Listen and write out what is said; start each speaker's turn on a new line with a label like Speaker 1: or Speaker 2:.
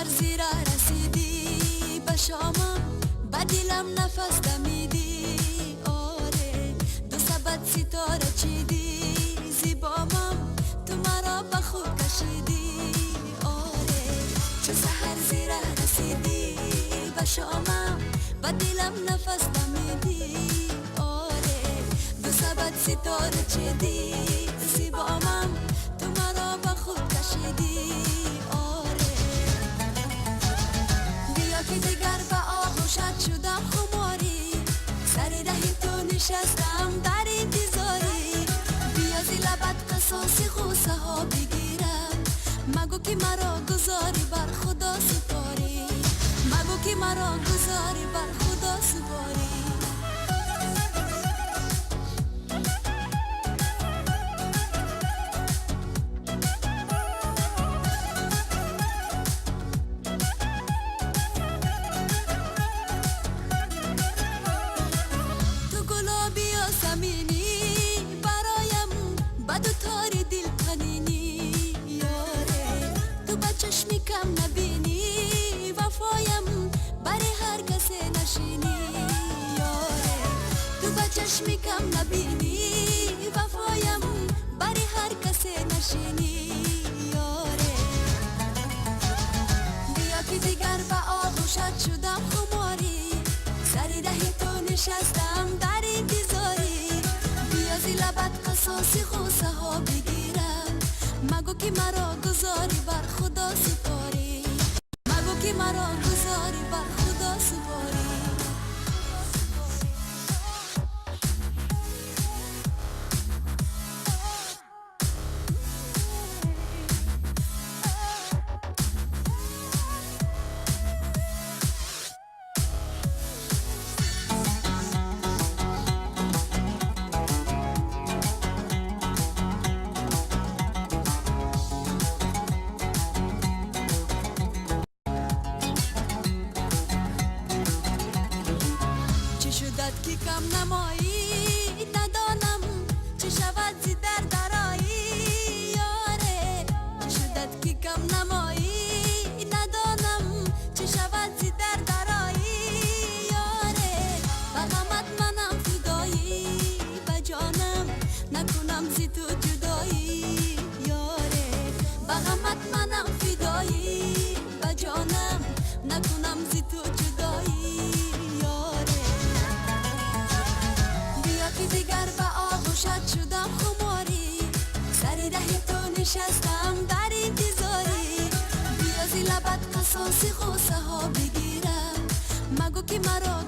Speaker 1: سحر زیرا رسیدی به شامم، به دلم نفس دمیدی. آره دو سبد ستاره چیدی زیبامم، تو مرا به خود کشیدی. آره چو سحر زیرا رسیدی به شامم، به دلم نفس دمیدی. آره دو سبد ستاره چیدی زیبامم، تو مرا به خود کشیدی. که دیگر به آغوشت شدم خماری، سر ره تو نشستم در انتظاری. بیا زی لبت قصاص خوصه ها بگیرم، مگو که مرا گذاری بر خدا سپاری، مگو که مرا گذاری بر خدا سپاری. چشمی کم نبینی وفایم برای هر کسی نشینی. یاره تو با چشمی کم نبینی وفایم برای هر کسی نشینی. یاره بیا که دیگر به آغوشت شدم خماری، سر ره تو نشستم در انتظاری. بیا زی لبت قصاص خوصه ها بگیرم، مگو که مرا گذاری بر خدا سپاری، مگو که مرا گذاری بر خدا سپاری. که کم نمایی ندانم چه شود زی در درایی. یاره چه شدت که کم نمایی ندانم چه شود زی در درایی. یاره به غمت منم فدایی، به جانم نکنم زی تو جدایی. یاره به غمت منم فدایی، به جانم نکنم زی تو جدایی. دیگر به آغوشت شدم خماری، سر ره تو نشستم در انتظاری. بیا زی لبت قصاص خوصه ها بگیرم، مگو که مرا